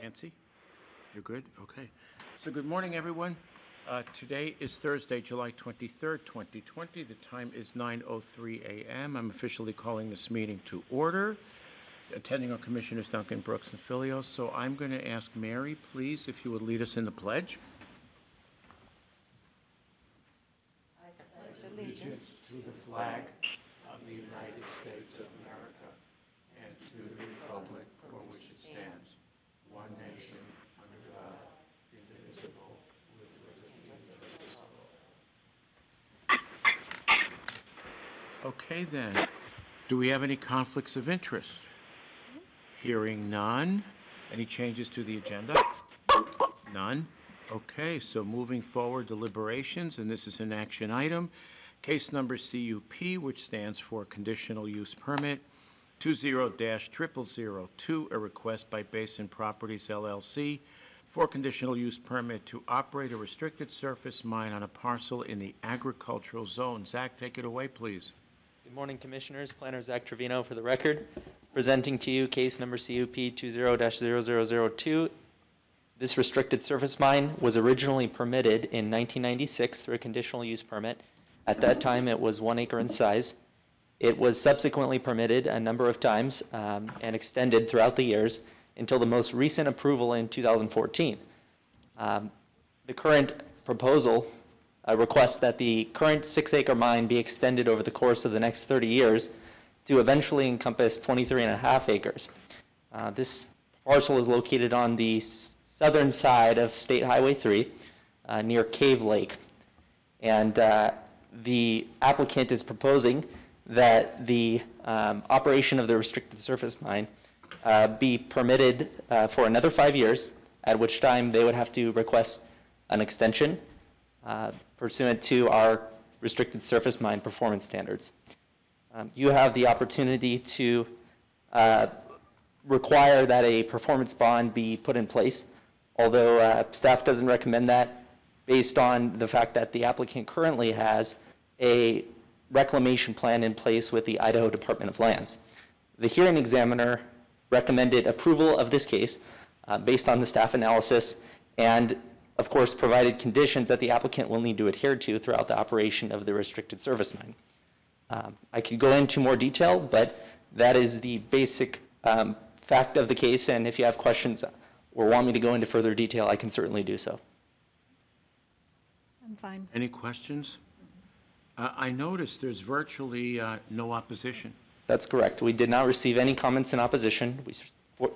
Nancy? You're good? Okay. So good morning, everyone. Today is Thursday, July 23rd, 2020. The time is 9:03 a.m. I'm officially calling this meeting to order. Attending are Commissioners Duncan, Brooks, and Filios. So I'm going to ask Mary, please, if you would lead us in the pledge. I pledge allegiance to the flag of the United States of America and to the republic for which it stands, one nation, under God, indivisible, with liberty and justice for all. Okay, then. Do we have any conflicts of interest? Hearing none. Any changes to the agenda? None. Okay, so moving forward, deliberations, and this is an action item. Case number CUP, which stands for Conditional Use Permit 20-0002, a request by Basin Properties, LLC, for conditional use permit to operate a restricted surface mine on a parcel in the agricultural zone. Zach, take it away, please. Good morning, Commissioners. Planner Zach Trevino for the record. Presenting to you case number CUP 20-0002. This restricted surface mine was originally permitted in 1996 through a conditional use permit. At that time, it was 1 acre in size. It was subsequently permitted a number of times and extended throughout the years until the most recent approval in 2014. The current proposal requests that the current 6 acre mine be extended over the course of the next 30 years to eventually encompass 23.5 acres. This parcel is located on the southern side of State Highway 3 near Cave Lake. And the applicant is proposing that the operation of the restricted surface mine be permitted for another 5 years, at which time they would have to request an extension pursuant to our restricted surface mine performance standards. You have the opportunity to require that a performance bond be put in place, although staff doesn't recommend that based on the fact that the applicant currently has a reclamation plan in place with the Idaho Department of Lands. The hearing examiner recommended approval of this case based on the staff analysis and, of course, provided conditions that the applicant will need to adhere to throughout the operation of the restricted surface mine. I could go into more detail, but that is the basic fact of the case, and if you have questions or want me to go into further detail, I can certainly do so. I'm fine. Any questions? I noticed there's virtually no opposition. That's correct. We did not receive any comments in opposition.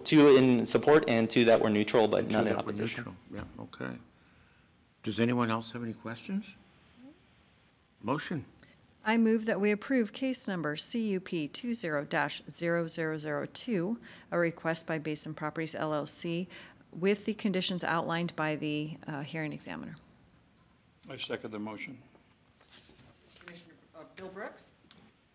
Two in support and two that were neutral, but none in opposition. Yeah, okay. Does anyone else have any questions? Motion. I move that we approve case number CUP 20-0002, a request by Basin Properties, LLC, with the conditions outlined by the hearing examiner. I second the motion. Commissioner Bill Brooks?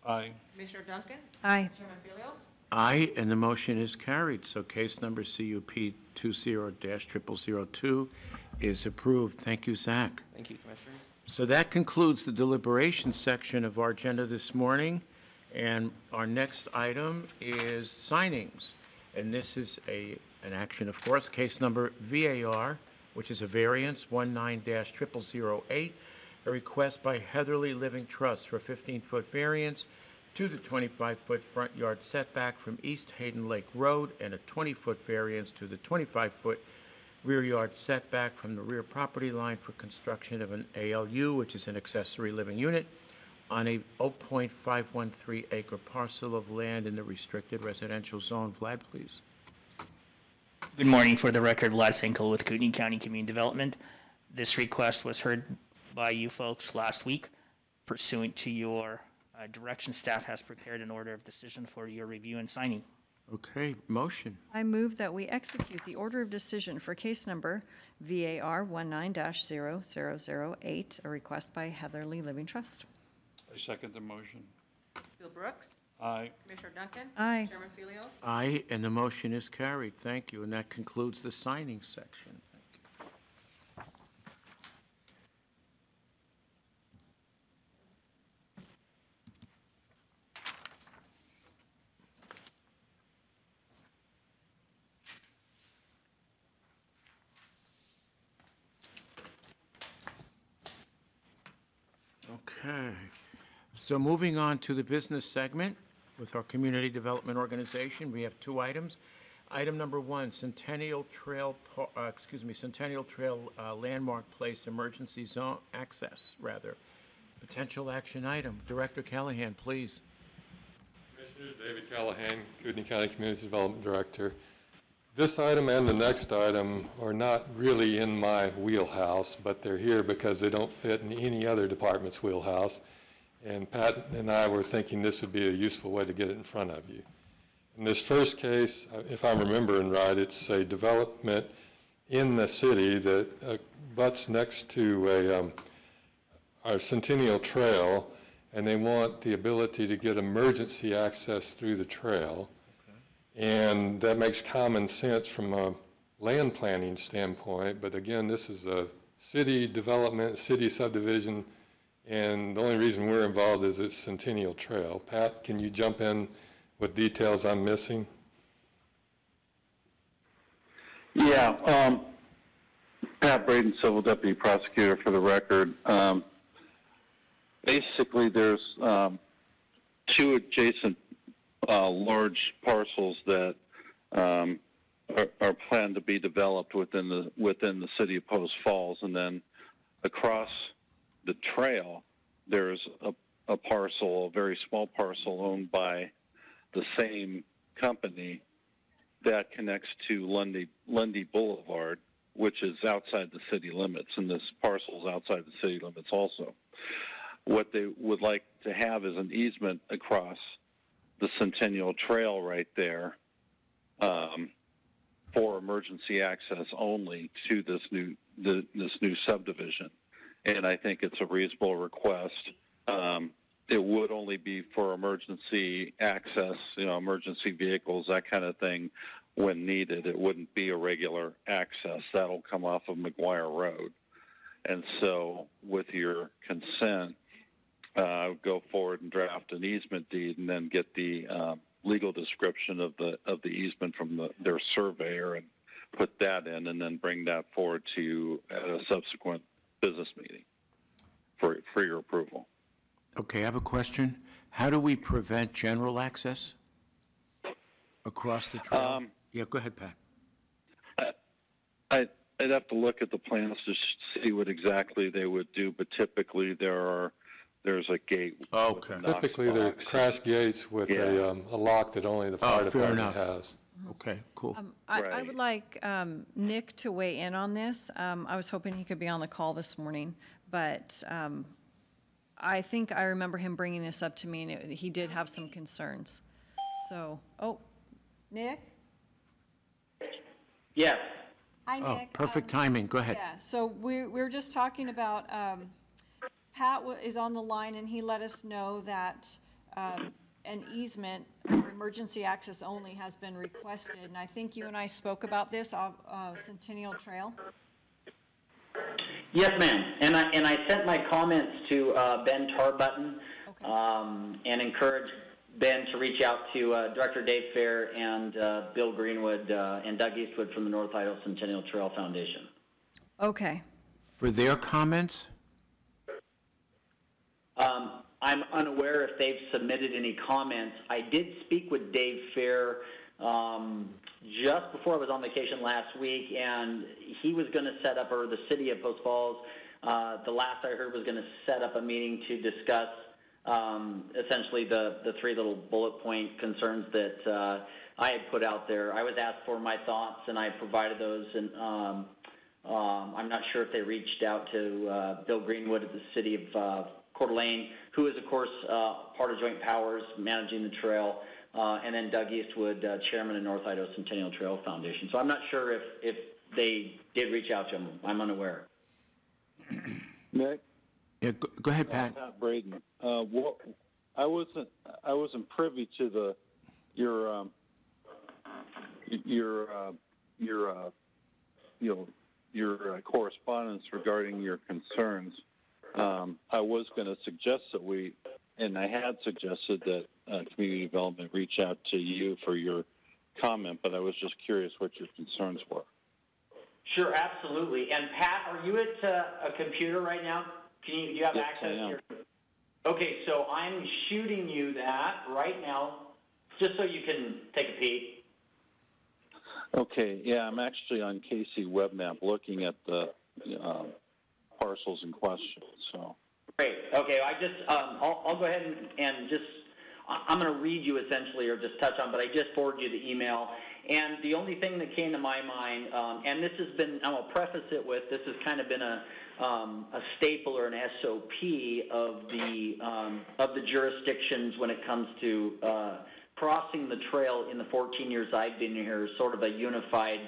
Aye. Commissioner Duncan? Aye. Chairman Filios? Aye, and the motion is carried. So case number CUP 20-0002 is approved. Thank you, Zach. Thank you, Commissioner. So that concludes the deliberation section of our agenda this morning. And our next item is signings. And this is an action, of course, case number VAR, which is a variance 19-0008, a request by Heatherly Living Trust for a 15-foot variance to the 25-foot front yard setback from East Hayden Lake Road and a 20-foot variance to the 25-foot rear yard setback from the rear property line for construction of an ALU, which is an accessory living unit, on a 0.513 acre parcel of land in the restricted residential zone. Vlad, please. Good morning. For the record, Vlad Finkel with Kootenai County Community Development. This request was heard by you folks last week. Pursuant to your direction, staff has prepared an order of decision for your review and signing. Okay, motion. I move that we execute the order of decision for case number VAR 19-0008, a request by Heatherly Living Trust. I second the motion. Bill Brooks? Aye. Commissioner Duncan? Aye. Chairman Filios? Aye, and the motion is carried. Thank you. And that concludes the signing section. Thank you. Okay. So moving on to the business segment with our community development organization, we have two items. Item number one, Centennial Trail Landmark Place Emergency Zone Access, Potential action item. Director Callahan, please. Commissioners, David Callahan, Kootenai County Community Development Director. This item and the next item are not really in my wheelhouse, but they're here because they don't fit in any other department's wheelhouse. And Pat and I were thinking this would be a useful way to get it in front of you. In this first case, if I'm remembering right, it's a development in the city that butts next to our Centennial Trail, and they want the ability to get emergency access through the trail. And that makes common sense from a land planning standpoint, but again, this is a city development, city subdivision, and the only reason we're involved is it's Centennial Trail. Pat, can you jump in with details I'm missing? Yeah, Pat Braden, Civil Deputy Prosecutor for the record. Basically, there's two adjacent large parcels that are planned to be developed within the city of Post Falls, and then across the trail there's a parcel, a very small parcel owned by the same company that connects to Lundy Boulevard, which is outside the city limits, and this parcel is outside the city limits also. What they would like to have is an easement across the Centennial Trail right there for emergency access only to this new subdivision. And I think it's a reasonable request. It would only be for emergency access, emergency vehicles, that kind of thing, when needed. It wouldn't be a regular access. That'll come off of McGuire Road. And so, with your consent, go forward and draft an easement deed, and then get the legal description of the easement from their surveyor, and put that in, and then bring that forward to you at a subsequent business meeting for your approval. Okay, I have a question. How do we prevent general access across the trail? Yeah, go ahead, Pat. I'd have to look at the plans to see what exactly they would do, but typically there's a gate. Okay. Typically, they're crash gates with a lock that only the fire department has. Okay, cool. I would like Nick to weigh in on this. I was hoping he could be on the call this morning, but I think I remember him bringing this up to me, and he did have some concerns. So, Nick? Yes. Hi, Nick. Perfect timing. Go ahead. Yeah, so we were just talking about, Pat is on the line, and he let us know that an easement for emergency access only has been requested, and I think you and I spoke about this off Centennial Trail. Yes, ma'am. And I sent my comments to Ben Tarbutton, and encouraged Ben to reach out to Director Dave Fair and Bill Greenwood and Doug Eastwood from the North Idaho Centennial Trail Foundation. Okay. For their comments? I'm unaware if they've submitted any comments. I did speak with Dave Fair just before I was on vacation last week, and he was going to set up, or the city of Post Falls, the last I heard, was going to set up a meeting to discuss essentially the three little bullet point concerns that I had put out there. I was asked for my thoughts, and I provided those, and I'm not sure if they reached out to Bill Greenwood at the city of Coeur d'Alene, who is, of course, part of Joint Powers, managing the trail, and then Doug Eastwood, chairman of North Idaho Centennial Trail Foundation. So I'm not sure if they did reach out to him. I'm unaware. Nick? Yeah, go ahead, Pat. Pat Braden. I wasn't privy to your correspondence regarding your concerns. I was going to suggest I had suggested that community development reach out to you for your comment, but I was just curious what your concerns were. Sure, absolutely. And Pat, are you at a computer right now? Do you have access to your? Okay, so I'm shooting you that right now, just so you can take a peek. Okay, yeah, I'm actually on KC WebMap looking at the parcels in question. So. Great. Okay, I'll go ahead and just, I'm going to read you essentially, or just touch on, but I just forwarded you the email. And the only thing that came to my mind, and this has been, I'll preface it with, this has kind of been a staple or an SOP of the jurisdictions when it comes to crossing the trail in the 14 years I've been here, sort of a unified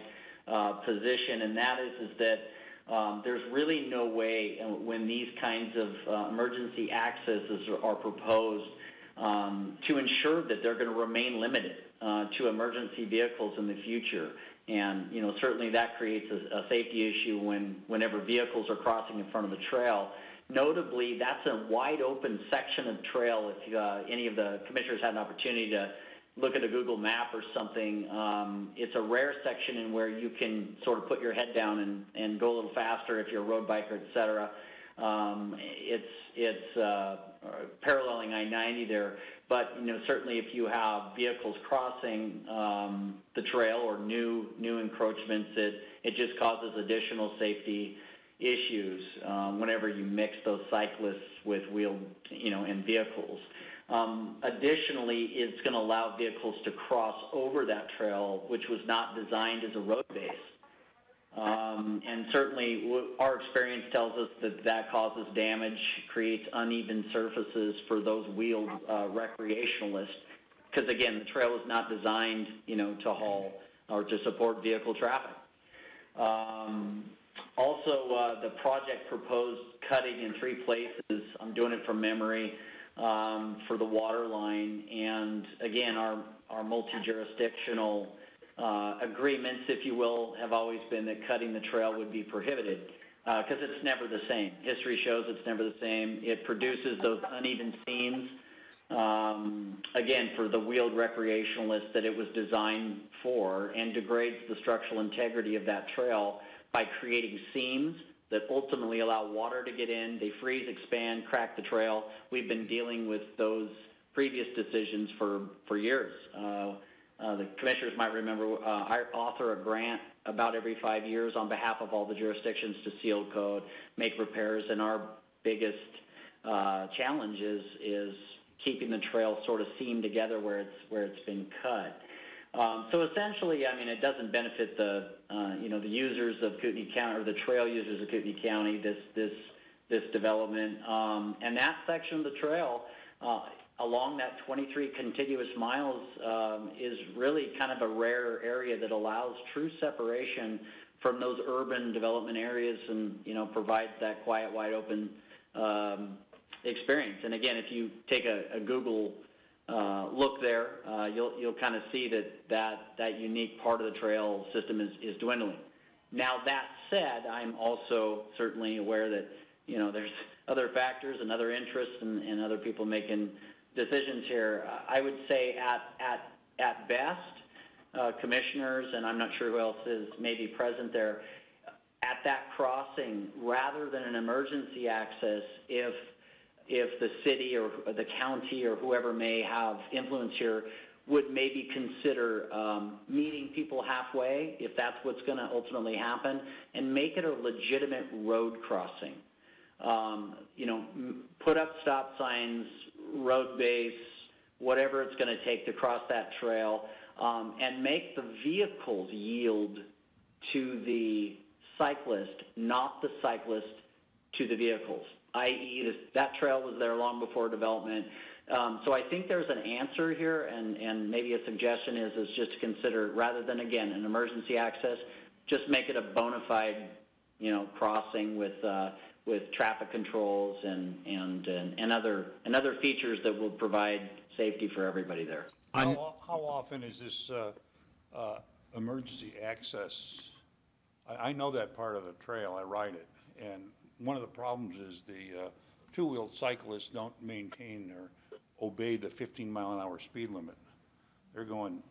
position, and that is that there's really no way when these kinds of emergency accesses are proposed to ensure that they're going to remain limited to emergency vehicles in the future. And, you know, certainly that creates a safety issue whenever vehicles are crossing in front of the trail. Notably, that's a wide open section of trail. If any of the commissioners had an opportunity to look at a Google map or something, it's a rare section in where you can sort of put your head down and go a little faster if you're a road biker, et cetera. It's paralleling I-90 there. But, you know, certainly if you have vehicles crossing the trail or new encroachments, it just causes additional safety issues whenever you mix those cyclists with wheeled, you know, and vehicles. Additionally, it's going to allow vehicles to cross over that trail, which was not designed as a road base. And certainly our experience tells us that causes damage, creates uneven surfaces for those wheeled recreationalists, because again, the trail is not designed, you know, to haul or to support vehicle traffic. Also, the project proposed cutting in 3 places. I'm doing it from memory for the water line, and again, our multi-jurisdictional agreements, if you will, have always been that cutting the trail would be prohibited because it's never the same. History shows it's never the same. It produces those uneven seams, again, for the wheeled recreationalists that it was designed for, and degrades the structural integrity of that trail by creating seams that ultimately allow water to get in. They freeze, expand, crack the trail. We've been dealing with those previous decisions for years. The commissioners might remember I author a grant about every 5 years on behalf of all the jurisdictions to seal code, make repairs, and our biggest challenge is keeping the trail sort of seamed together where it's been cut. So essentially, I mean, it doesn't benefit the the users of Kootenai County, or the trail users of Kootenai County, this development, and that section of the trail along that 23 contiguous miles is really kind of a rare area that allows true separation from those urban development areas, and, you know, provides that quiet, wide open experience. And again, if you take a Google look there, you'll kind of see that unique part of the trail system is dwindling. Now, that said, I'm also certainly aware that, you know, there's other factors and other interests and other people making decisions here. I would say at best, commissioners, and I'm not sure who else is maybe present there, at that crossing, rather than an emergency access, if the city or the county or whoever may have influence here would maybe consider meeting people halfway, if that's what's going to ultimately happen, and make it a legitimate road crossing. You know, put up stop signs, road base, whatever it's going to take to cross that trail, and make the vehicles yield to the cyclist, not the cyclist to the vehicles, i.e. that trail was there long before development. So I think there's an answer here, and maybe a suggestion is just to consider, rather than, again, an emergency access, just make it a bona fide, you know, crossing with traffic controls and other features that will provide safety for everybody there. How often is this emergency access? I know that part of the trail. I ride it, and one of the problems is the two-wheeled cyclists don't maintain or obey the 15-mile-an-hour speed limit. They're going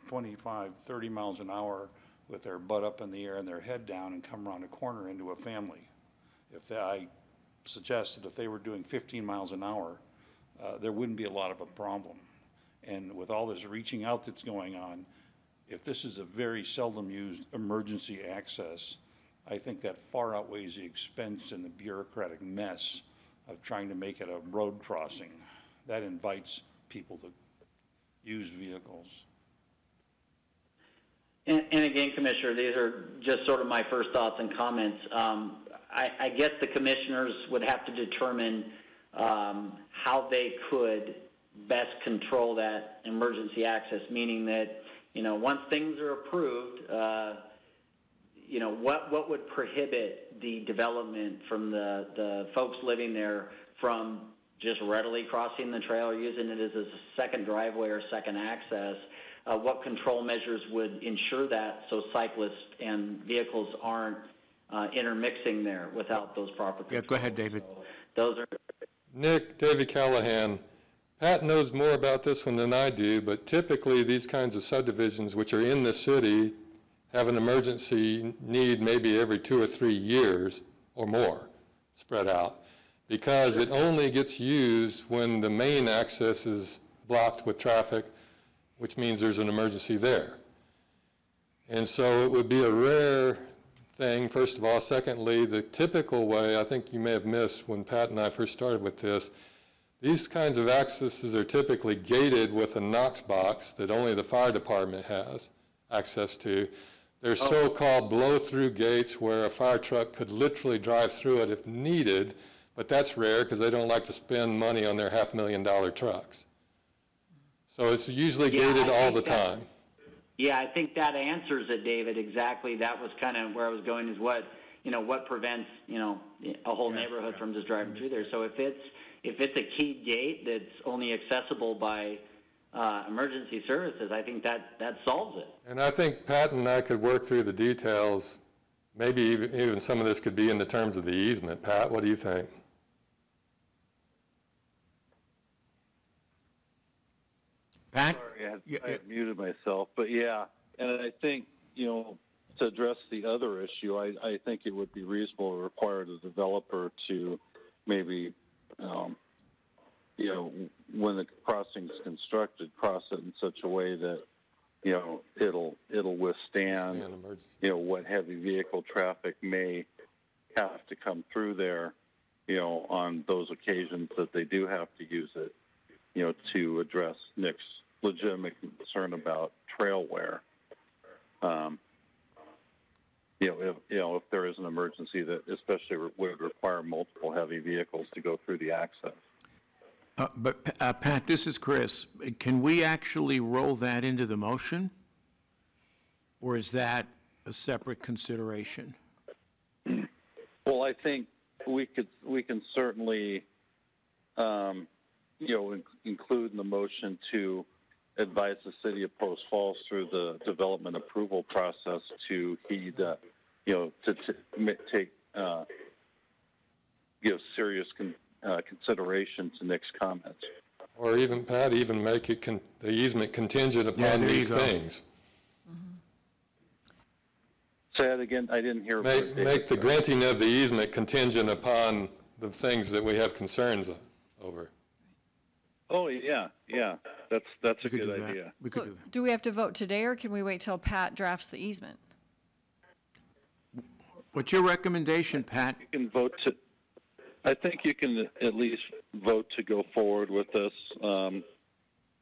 25, 30 miles an hour with their butt up in the air and their head down, and come around a corner into a family. I suggest that if they were doing 15 miles an hour there wouldn't be a lot of a problem. And with all this reaching out that's going on, if this is a very seldom used emergency access, I think that far outweighs the expense and the bureaucratic mess of trying to make it a road crossing. That invites people to use vehicles. And again, Commissioner, these are just sort of my first thoughts and comments. I guess the commissioners would have to determine how they could best control that emergency access, meaning that, once things are approved, what would prohibit the development from the folks living there from just readily crossing the trail or using it as a second driveway or second access? What control measures would ensure that so cyclists and vehicles aren't intermixing there without those proper controls? Yeah, go ahead, David. So those are... Nick, David Callahan. Pat knows more about this one than I do, but typically these kinds of subdivisions which are in the city have an emergency need maybe every 2 or 3 years or more spread out, because it only gets used when the main access is blocked with traffic, which means there's an emergency there. And so it would be a rare thing, first of all. Secondly, the typical way, I think you may have missed when Pat and I first started with this, these kinds of accesses are typically gated with a Knox box that only the fire department has access to. They're so-called blow-through gates where a fire truck could literally drive through it if needed, but that's rare because they don't like to spend money on their $500,000 trucks. So it's usually gated all the time. Yeah, I think that answers it, David. Exactly. That was kind of where I was going, is what prevents, a whole neighborhood from just driving through there. So if it's a key gate that's only accessible by emergency services, I think that solves it. And I think Pat and I could work through the details. Maybe even some of this could be in the terms of the easement. Pat, what do you think? Pat? Sorry, I had muted myself, but yeah, and I think, to address the other issue, I think it would be reasonable to require the developer to maybe, when the crossing is constructed, cross it in such a way that, it'll withstand what heavy vehicle traffic may have to come through there, on those occasions that they do have to use it, to address Nick's legitimate concern about trail wear. If there is an emergency that especially would require multiple heavy vehicles to go through the access. But Pat, this is Chris. Can we actually roll that into the motion? Or is that a separate consideration? Well, I think we can certainly, include in the motion to advise the city of Post Falls through the development approval process to heed, to take, serious consideration to Nick's comments. Or even, Pat, make it the easement contingent upon these things. Say that again. I didn't hear. Make the granting of the easement contingent upon the things that we have concerns over. Oh yeah. That's a good idea. We could do that. Do we have to vote today, or can we wait till Pat drafts the easement? What's your recommendation, Pat? You can vote to. I think you can at least vote to go forward with this,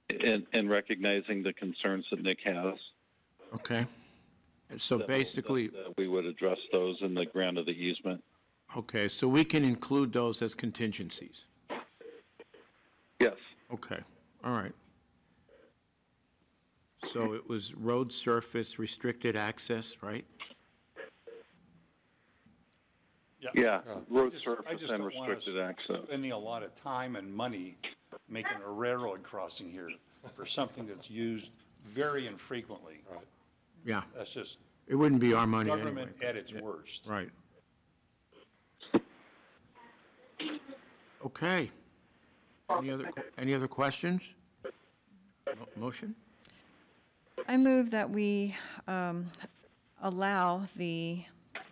in recognizing the concerns that Nick has. Okay. So basically, that we would address those in the grant of the easement. okay, so we can include those as contingencies. Yes. Okay, all right. So it was road surface restricted access, right? Yeah, road I surface just and don't want us restricted access. spending a lot of time and money making a railroad crossing here for something that's used very infrequently. Right. Yeah, That's just it wouldn't be our money anyway. government at its worst. Right. Okay. Any other questions? Motion? I move that we allow the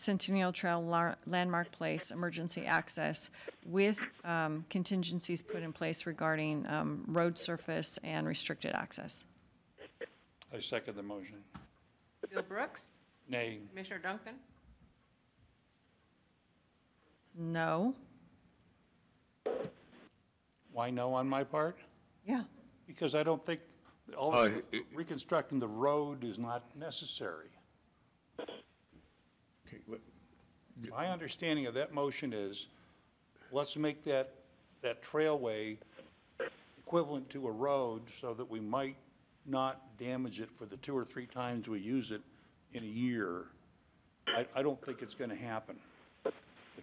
Centennial Trail Landmark Place emergency access with contingencies put in place regarding road surface and restricted access. I second the motion. Bill Brooks, Nay. Commissioner Duncan, No? Why no on my part? Yeah. Because I don't think reconstructing the road is not necessary. Okay, My understanding of that motion is, let's make that trailway equivalent to a road so that we might not damage it for the 2 or 3 times we use it in a year. I don't think it's gonna happen if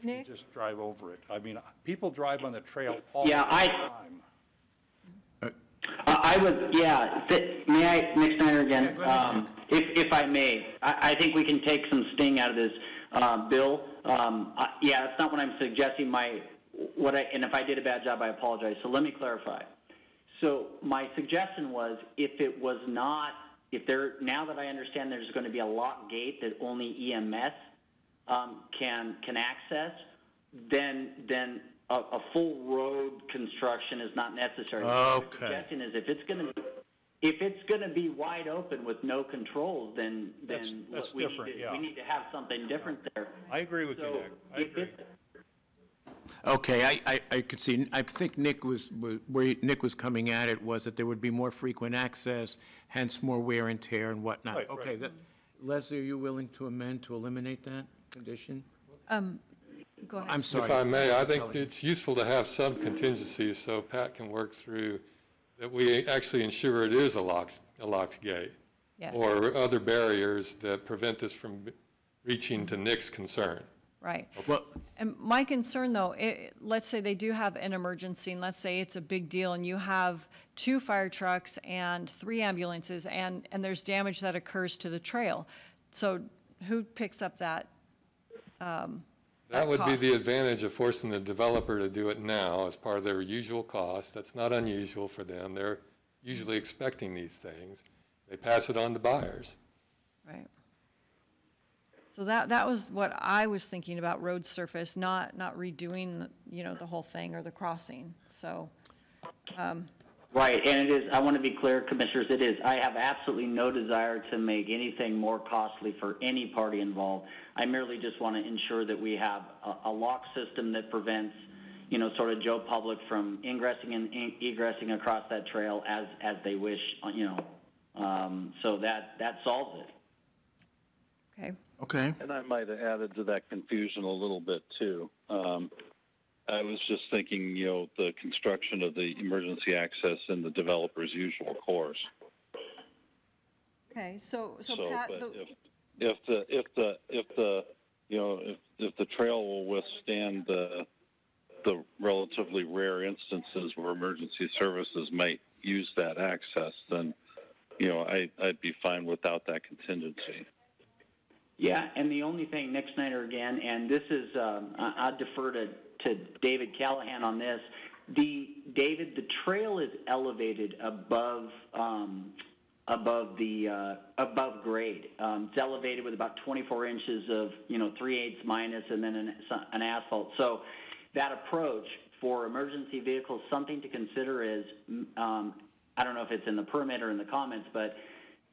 you Nick? just drive over it. I mean, people drive on the trail all the Yeah, time. I would, yeah, may I, Nick Snyder again? If I may, I think we can take some sting out of this, Bill. Yeah, that's not what I'm suggesting. And if I did a bad job, I apologize. So let me clarify. So my suggestion was, now that I understand there's going to be a lock gate that only EMS can access, then a full road construction is not necessary. Okay. My suggestion is if it's going to be wide open with no controls, then That's we different, yeah. need to have something different there. I agree with you, So Nick. I if agree. it's- Okay, I could see, I think Nick was, where Nick was coming at it was that there would be more frequent access, hence more wear and tear and whatnot. Right, Okay, right. Leslie, are you willing to amend to eliminate that condition? Go ahead. I'm sorry. If I may, I think it's useful to have some contingencies so Pat can work through that we actually ensure it is a locked gate. Yes. Or other barriers that prevent this from reaching to Nick's concern. Right. Well, And my concern, though, let's say they do have an emergency, and let's say it's a big deal, and you have 2 fire trucks and 3 ambulances, and there's damage that occurs to the trail. So who picks up that? That would be the cost? advantage of forcing the developer to do it now as part of their usual cost. That's not unusual for them. They're usually expecting these things. They pass it on to buyers. Right. So that was what I was thinking about road surface, not redoing, the whole thing or the crossing. So, Right, and it is, I want to be clear, Commissioners, it is, I have absolutely no desire to make anything more costly for any party involved. I merely just want to ensure that we have a lock system that prevents, sort of Joe Public from ingressing and egressing across that trail as they wish, so that solves it. okay. okay. And I might have added to that confusion a little bit too. I was just thinking, the construction of the emergency access in the developer's usual course. Okay, so Pat, but if the trail will withstand the relatively rare instances where emergency services might use that access, then I'd be fine without that contingency. Yeah, and the only thing, Nick Snyder again, and this is, I'll defer to David Callahan on this. David, the trail is elevated above grade. It's elevated with about 24 inches of 3/8 minus, and then an asphalt. So that approach for emergency vehicles, something to consider is, I don't know if it's in the permit or in the comments, but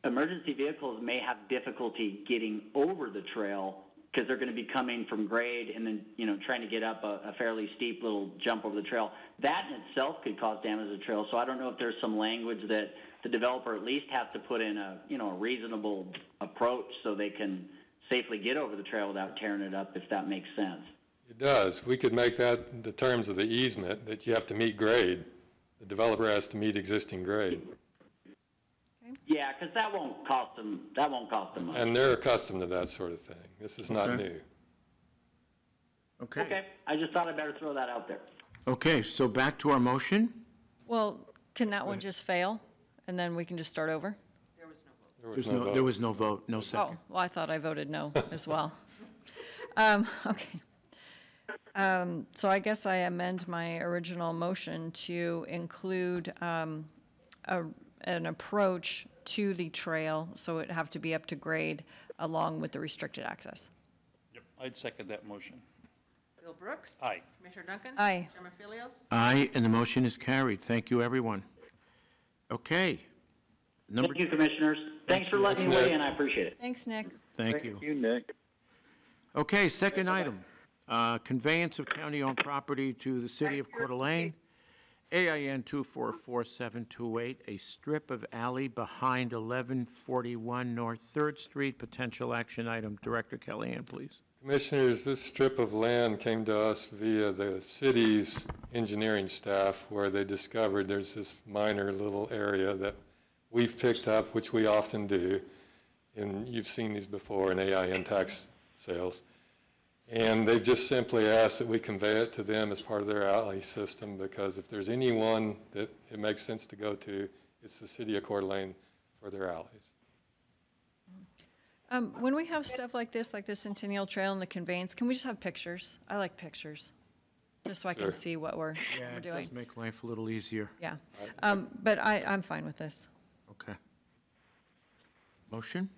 emergency vehicles may have difficulty getting over the trail because they're going to be coming from grade and then, trying to get up a fairly steep little jump over the trail. That in itself could cause damage to the trail. So I don't know if there's some language that the developer at least has to put in a reasonable approach so they can safely get over the trail without tearing it up, if that makes sense. It does. We could make that the terms of the easement, that you have to meet grade. The developer has to meet existing grade. Yeah, because that won't cost them much. And they're accustomed to that sort of thing. This is not Okay. new. Okay, I just thought I'd better throw that out there. Okay, so back to our motion. well, can that one just fail, and then we can just start over? there was no vote. There was no vote, no Oh, second. well, I thought I voted no as well. Okay. So I guess I amend my original motion to include an approach to the trail, so it'd have to be up to grade along with the restricted access. I'd second that motion. Bill Brooks. Aye. Commissioner Duncan. Aye. Chairman Philios. Aye, and the motion is carried. Thank you, everyone. Okay. Number, Thank you, Commissioners. Thanks for letting me weigh in. I appreciate it. Thanks, Nick. thank you. You, Nick. Okay, second item, conveyance of county-owned property to the city of Coeur d'Alene, AIN 2444728, a strip of alley behind 1141 North 3rd Street, potential action item. Director Callahan, please. Commissioners, this strip of land came to us via the city's engineering staff, where they discovered there's this minor little area that we've picked up, which we often do, and you've seen these before in AIN tax sales. And they just simply asked that we convey it to them as part of their alley system, because if there's anyone that it makes sense to go to, it's the city of Coeur d'Alene for their alleys. When we have stuff like this, like the Centennial Trail and the conveyance, can we just have pictures? I like pictures, just so I can Sure. see what we're Yeah, it doing. does make life a little easier. Yeah, but I'm fine with this. Okay. Motion?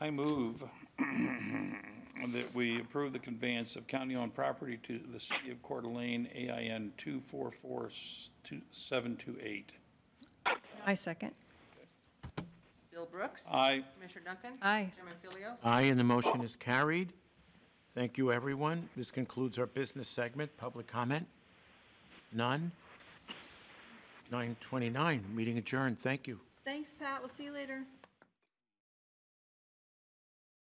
I move that we approve the conveyance of county-owned property to the city of Coeur d'Alene, AIN 2444728. I second. Bill Brooks. Aye. Commissioner Duncan. Aye. Chairman Philios. Aye, and the motion is carried. Thank you, everyone. This concludes our business segment. Public comment? None? 9:29, meeting adjourned. Thank you. Thanks, Pat. We'll see you later.